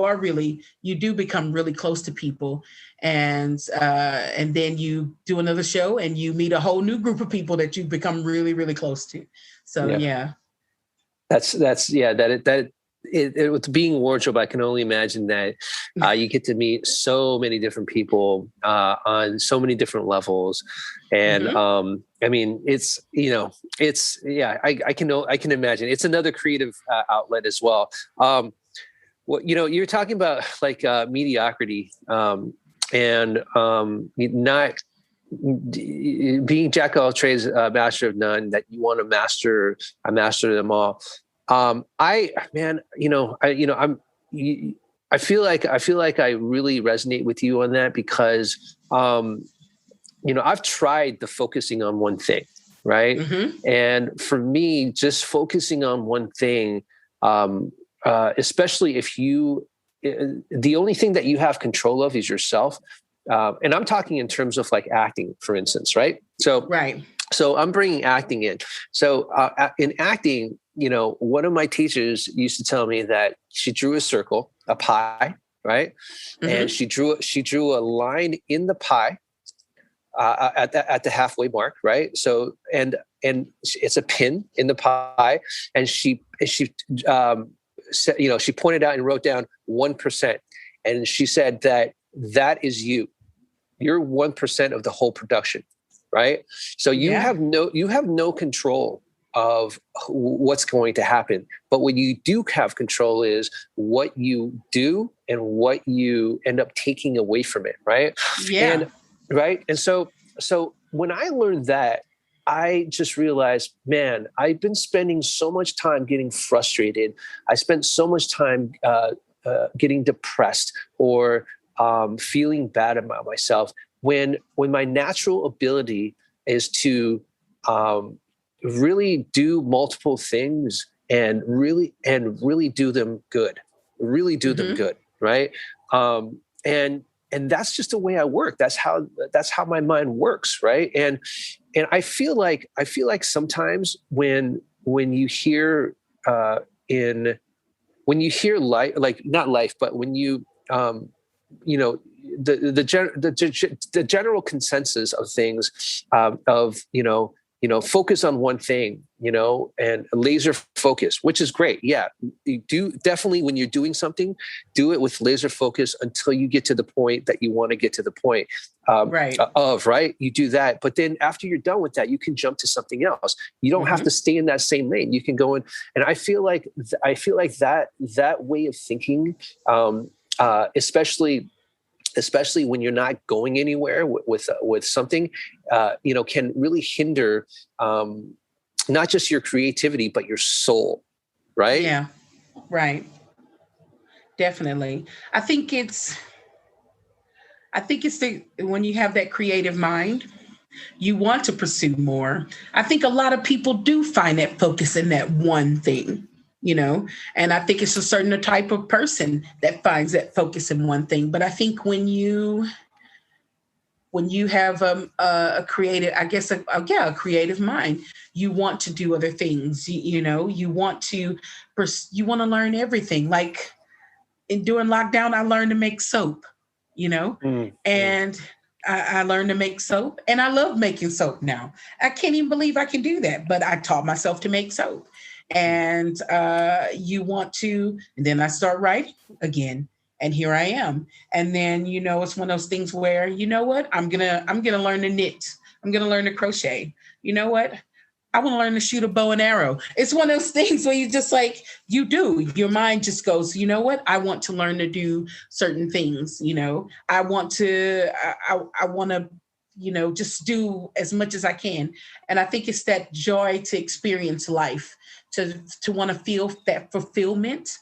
[SPEAKER 3] do become really close to people, and then you do another show and you meet a whole new group of people that you become really, really close to. So yeah.
[SPEAKER 2] With being wardrobe, I can only imagine that you get to meet so many different people on so many different levels, and I mean, I can imagine it's another creative outlet as well. You're talking about like mediocrity, and not being jack of all trades, master of none. That you want to master them all. I feel like I really resonate with you on that, because I've tried the focusing on one thing, right?
[SPEAKER 3] Mm-hmm.
[SPEAKER 2] And for me, just focusing on one thing, especially if the only thing that you have control of is yourself. And I'm talking in terms of like acting, for instance, right? So I'm bringing acting in. So in acting, one of my teachers used to tell me that she drew a circle, a pie, right? Mm-hmm. And she drew a line in the pie at the halfway mark, right? So and it's a pin in the pie, and she said, she pointed out and wrote down 1%, and she said that is you. You're 1% of the whole production, right? So you have no control of what's going to happen. But what you do have control is what you do and what you end up taking away from it, right?
[SPEAKER 3] Yeah.
[SPEAKER 2] And so when I learned that, I just realized, man, I've been spending so much time getting frustrated. I spent so much time getting depressed or feeling bad about myself, when my natural ability is to really do multiple things and really do them good, them good, right? And that's just the way I work. That's how my mind works, right? And I feel like sometimes when you hear life, like not life, but when you the general consensus of things, focus on one thing, and laser focus, which is great. Yeah, you do definitely, when you're doing something, do it with laser focus until you get to the point that you want to get to the point right. You do that, but then after you're done with that, you can jump to something else. You don't have to stay in that same lane. You can go in, and I feel like that way of thinking, especially when you're not going anywhere with something, can really hinder not just your creativity, but your soul, right?
[SPEAKER 3] Yeah, right. Definitely. I think it's when you have that creative mind, You want to pursue more. I think a lot of people do find that focus in that one thing, and I think it's a certain type of person that finds that focus in one thing. But I think when you have a creative, I guess, a creative mind, you want to do other things. You want to learn everything. Like during lockdown, I learned to make soap. And I learned to make soap, and I love making soap now. I can't even believe I can do that, but I taught myself to make soap. And and then I start writing again. And here I am. And then, it's one of those things where, you know what, I'm gonna learn to knit. I'm gonna learn to crochet. You know what? I want to learn to shoot a bow and arrow. It's one of those things where you just your mind just goes, you know what? I want to learn to do certain things. I want to, just do as much as I can. And I think it's that joy to experience life, to want to feel that fulfillment,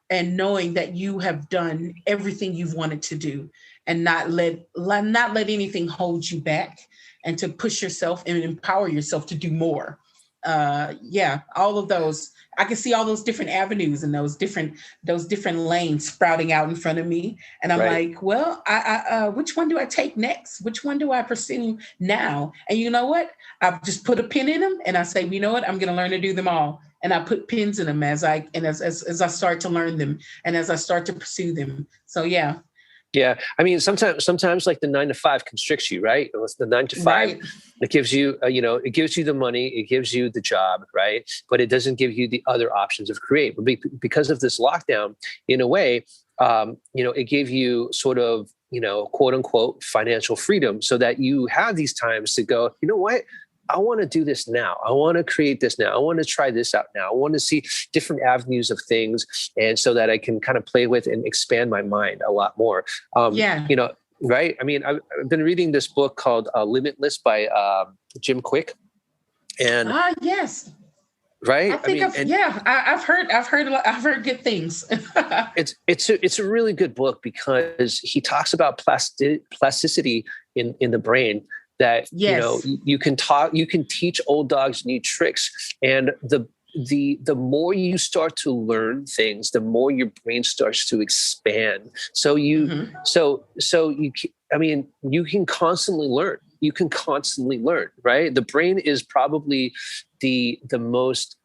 [SPEAKER 3] and knowing that you have done everything you've wanted to do, and not let anything hold you back, and to push yourself and empower yourself to do more. All of those. I can see all those different avenues and those different lanes sprouting out in front of me. And I'm like, well, which one do I take next? Which one do I pursue now? And you know what? I just put a pin in them, and I say, you know what? I'm going to learn to do them all. And I put pins in them as I start to learn them, and as I start to pursue them. So, yeah.
[SPEAKER 2] Yeah. I mean, sometimes like the 9 to 5 constricts you, right? It's the 9 to 5.
[SPEAKER 3] Right.
[SPEAKER 2] It gives you, it gives you the money, it gives you the job, right? But it doesn't give you the other options of create. Because of this lockdown, in a way, it gave you sort of, quote unquote, financial freedom, so that you have these times to go, you know what? I want to do this now. I want to create this now. I want to try this out now. I want to see different avenues of things, and so that I can kind of play with and expand my mind a lot more. Right? I mean, I've been reading this book called Limitless by Jim Quick, and
[SPEAKER 3] yes,
[SPEAKER 2] right.
[SPEAKER 3] I've heard a lot. I've heard good things.
[SPEAKER 2] It's a really good book, because he talks about plasticity in the brain. That,
[SPEAKER 3] yes.
[SPEAKER 2] You can teach old dogs new tricks, and the more you start to learn things, the more your brain starts to expand. So you can constantly learn. You can constantly learn, right? The brain is probably the most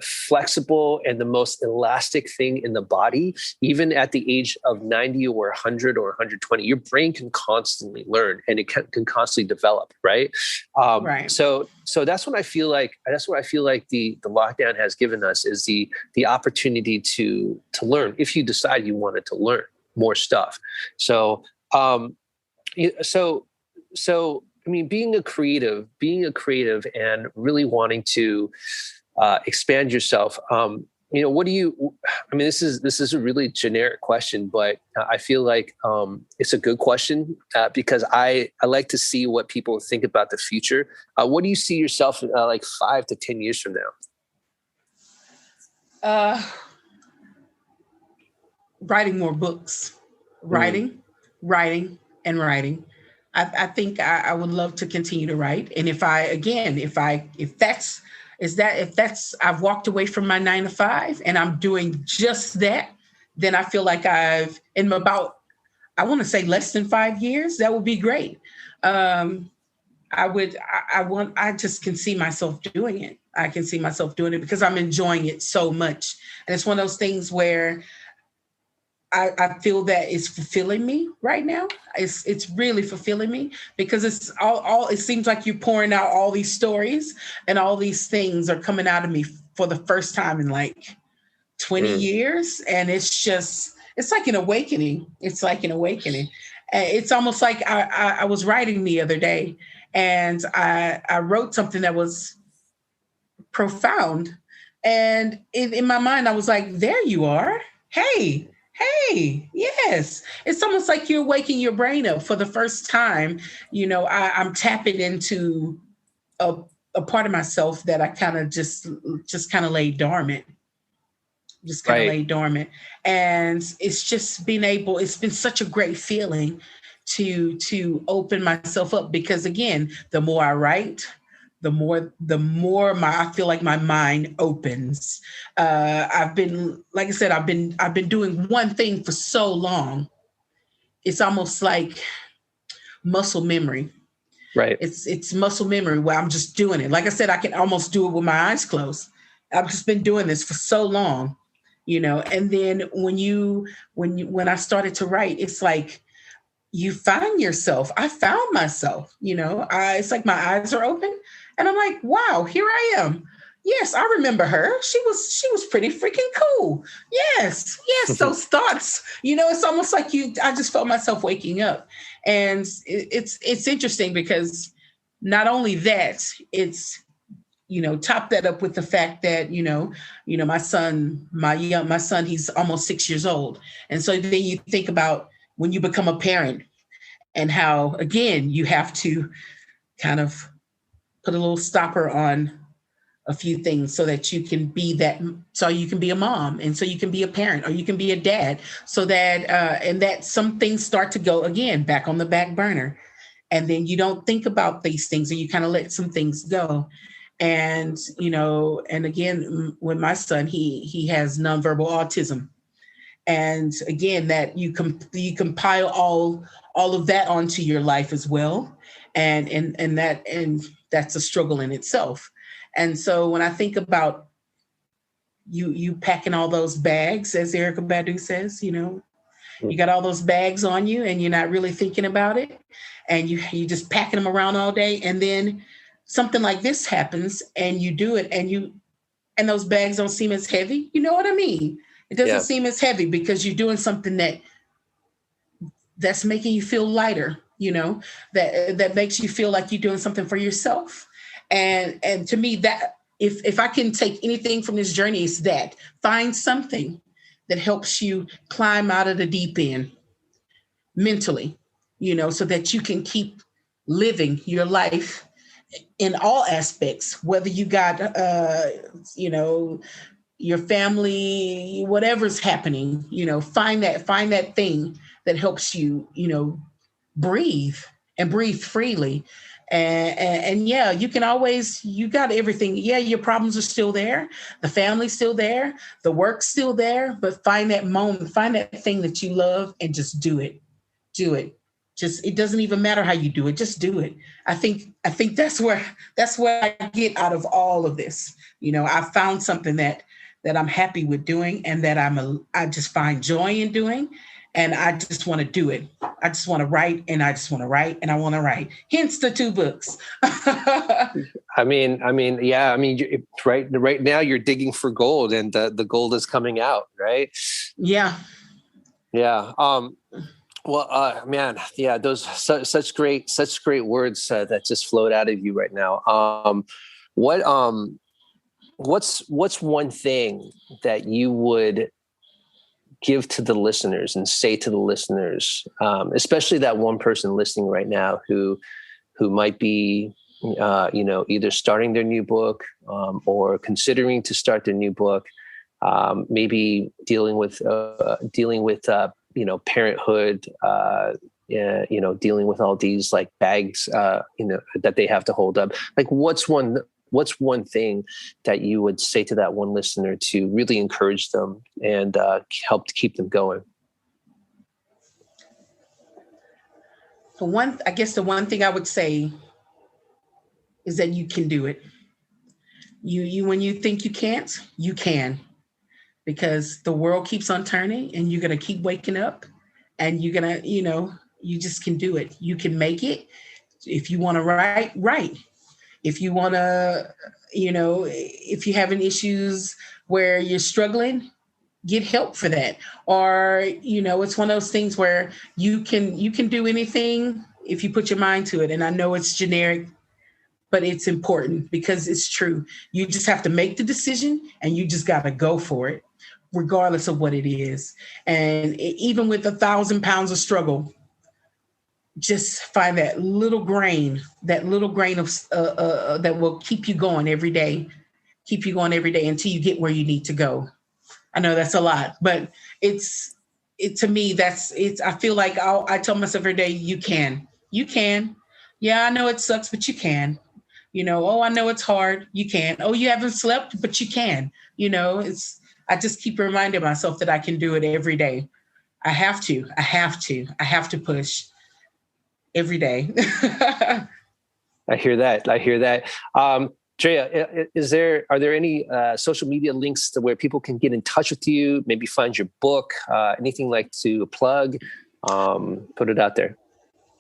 [SPEAKER 2] flexible and the most elastic thing in the body. Even at the age of 90 or 100 or 120, your brain can constantly learn, and it can constantly develop, right?
[SPEAKER 3] Right.
[SPEAKER 2] So that's what I feel like. That's what I feel like the lockdown has given us, is the opportunity to learn, if you decide you wanted to learn more stuff. So I mean, being a creative and really wanting to expand yourself. What do you? I mean, this is a really generic question, but I feel like it's a good question, because I like to see what people think about the future. What do you see yourself like 5 to 10 years from
[SPEAKER 3] now? Writing more books, writing. I think I would love to continue to write, and if I've walked away from my 9 to 5 and I'm doing just that, then I feel like I want to say less than 5 years, that would be great. I just can see myself doing it. I can see myself doing it because I'm enjoying it so much. And it's one of those things where I feel that it's fulfilling me right now. It's really fulfilling me, because it's all it seems like you're pouring out all these stories, and all these things are coming out of me for the first time in like 20 years. And it's like an awakening. It's like an awakening. It's almost like I was writing the other day, and I wrote something that was profound. And in my mind, I was like, there you are. Hey, yes. It's almost like you're waking your brain up for the first time. I'm tapping into a part of myself that I kind of just kind of laid dormant. Laid dormant. And it's just it's been such a great feeling to open myself up, because again, the more I write, the more I feel like my mind opens. I've been, like I said, I've been doing one thing for so long. It's almost like muscle memory.
[SPEAKER 2] Right.
[SPEAKER 3] It's muscle memory where I'm just doing it. Like I said, I can almost do it with my eyes closed. I've just been doing this for so long, And then when I started to write, it's like you find yourself. I found myself. It's like my eyes are open, and I'm like, wow, here I am. Yes, I remember her. She was pretty freaking cool. Yes, those thoughts. It's almost like I just felt myself waking up, and it's interesting because not only that, it's top that up with the fact that my son, he's almost 6 years old, and so then you think about when you become a parent and how again you have to kind of put a little stopper on a few things so that you can be a mom, and so you can be a parent, or you can be a dad, so that and that some things start to go again back on the back burner, and then you don't think about these things, and you kind of let some things go. And and again, with my son, he has nonverbal autism, and again, that you compile all of that onto your life as well, and that's a struggle in itself. And so when I think about you packing all those bags, as Erykah Badu says, you got all those bags on you, and you're not really thinking about it, and you just packing them around all day, and then something like this happens, and you do it, and those bags don't seem as heavy. You know what I mean? It doesn't seem as heavy because you're doing something that's making you feel lighter, that makes you feel like you're doing something for yourself. And to me, that if I can take anything from this journey, it's that find something that helps you climb out of the deep end mentally, so that you can keep living your life in all aspects, whether you got, your family, whatever's happening, find that thing that helps you, breathe and breathe freely. And yeah, you got everything. Yeah, your problems are still there. The family's still there. The work's still there, but find that moment, find that thing that you love and just do it. Do it. Just, it doesn't even matter how you do it. Just do it. I think that's where I get out of all of this. I found something that I'm happy with doing, and that I just find joy in doing, and I just want to do it. I just want to write, and I just want to write, and I want to write. Hence the 2 books.
[SPEAKER 2] I mean, right now you're digging for gold, and the gold is coming out, right?
[SPEAKER 3] Yeah.
[SPEAKER 2] Yeah. Well, man, yeah, those such great words that just flowed out of you right now. What's one thing that you would give to the listeners and say to the listeners, especially that one person listening right now who might be, either starting their new book or considering to start their new book, maybe dealing with parenthood, dealing with all these like bags, that they have to hold up. Like, what's one thing that you would say to that one listener to really encourage them and help to keep them going?
[SPEAKER 3] The one thing I would say is that you can do it. You when you think you can't, you can. Because the world keeps on turning, and you're going to keep waking up, and you're going to, you just can do it. You can make it. If you want to write. If you want to, if you're having issues where you're struggling, get help for that. Or, it's one of those things where you can do anything if you put your mind to it. And I know it's generic, but it's important because it's true. You just have to make the decision, and you just got to go for it, regardless of what it is. And even with 1,000 pounds of struggle, just find that little grain of that will keep you going every day until you get where you need to go. I know that's a lot, but it's to me, I feel like I tell myself every day, you can. Yeah, I know it sucks, but you can. Oh, I know it's hard. You can. Oh, you haven't slept, but you can. I just keep reminding myself that I can do it every day. I have to push every day.
[SPEAKER 2] I hear that. Drea, are there any social media links to where people can get in touch with you, maybe find your book, anything like to plug? Put it out there.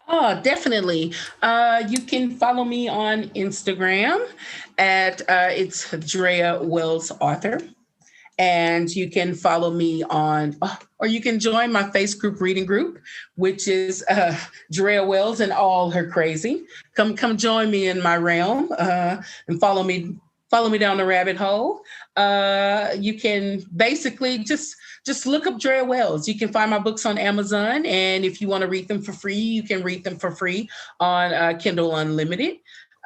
[SPEAKER 3] Oh, definitely. You can follow me on Instagram at it's Drea Wells Author. And you can follow me or you can join my Facebook reading group, which is Drea Wells and All Her Crazy. Come join me in my realm and follow me down the rabbit hole. You can basically just look up Drea Wells. You can find my books on Amazon. And if you want to read them for free, you can read them for free on Kindle Unlimited.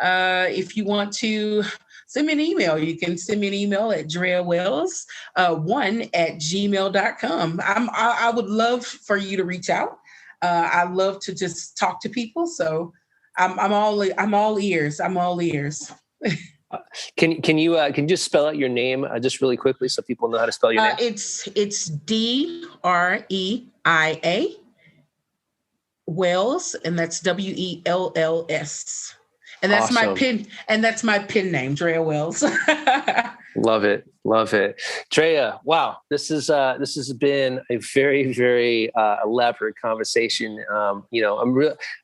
[SPEAKER 3] If you want to send me an email, you can send me an email at dreawells1@gmail.com. I would love for you to reach out. I love to just talk to people. So I'm all ears. I'm all ears.
[SPEAKER 2] Can you just spell out your name just really quickly so people know how to spell your name?
[SPEAKER 3] It's Dreia Wells, and that's WELLS. And that's awesome. That's my pen name, Drea Wells.
[SPEAKER 2] Love it. Drea, wow. This has been a very, very elaborate conversation. I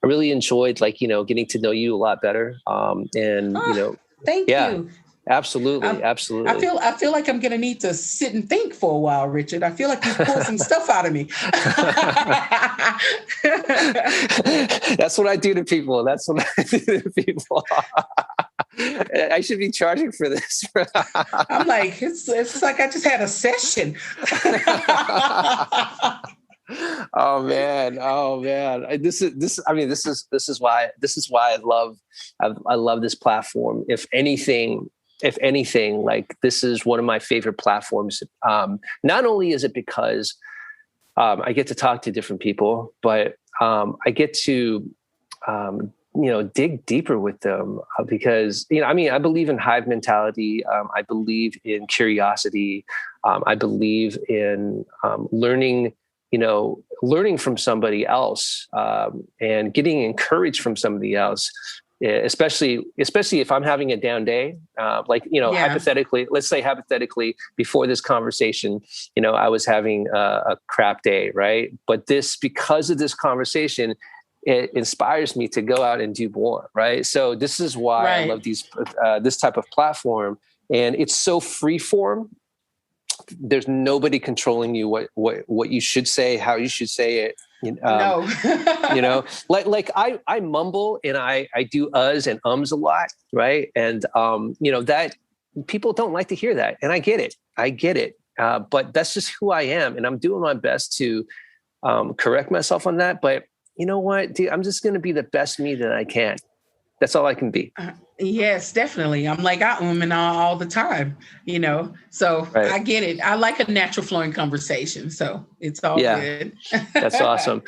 [SPEAKER 2] really enjoyed getting to know you a lot better.
[SPEAKER 3] Thank you.
[SPEAKER 2] Absolutely.
[SPEAKER 3] I feel like I'm going to need to sit and think for a while, Richard. I feel like you pulled some stuff out of me.
[SPEAKER 2] That's what I do to people. I should be charging for this.
[SPEAKER 3] I'm like, it's like I just had a session.
[SPEAKER 2] Oh man. This is why I love this platform. If anything, like this is one of my favorite platforms. Not only is it because I get to talk to different people, but I get to dig deeper with them because I believe in hive mentality. I believe in curiosity. I believe in learning from somebody else and getting encouraged from somebody else. Especially if I'm having a down day, hypothetically, let's say before this conversation, I was having a crap day, right? But because of this conversation, it inspires me to go out and do more, right? So this is why I love this type of platform, and it's so free form. There's nobody controlling you what you should say, how you should say it.
[SPEAKER 3] No.
[SPEAKER 2] I mumble and I do uhs and ums a lot, right? And that people don't like to hear that, and I get it. But that's just who I am, and I'm doing my best to correct myself on that. But you know what, dude, I'm just going to be the best me that I can. That's all I can be.
[SPEAKER 3] Yes, definitely. I'm like, I and all the time, so right. I get it. I like a natural flowing conversation. So it's all good.
[SPEAKER 2] That's awesome.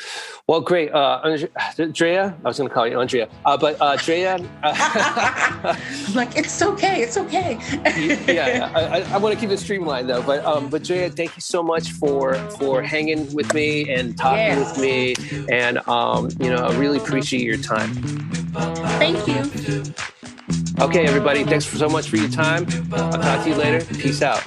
[SPEAKER 2] Well, great. Drea, I was going to call you Andrea, but Drea.
[SPEAKER 3] I'm like, it's okay. It's okay.
[SPEAKER 2] I want to keep it streamlined though, but Drea, thank you so much for hanging with me and talking with me. And, I really appreciate your time.
[SPEAKER 3] Thank you.
[SPEAKER 2] Okay, everybody. Thanks so much for your time. I'll talk to you later. Peace out.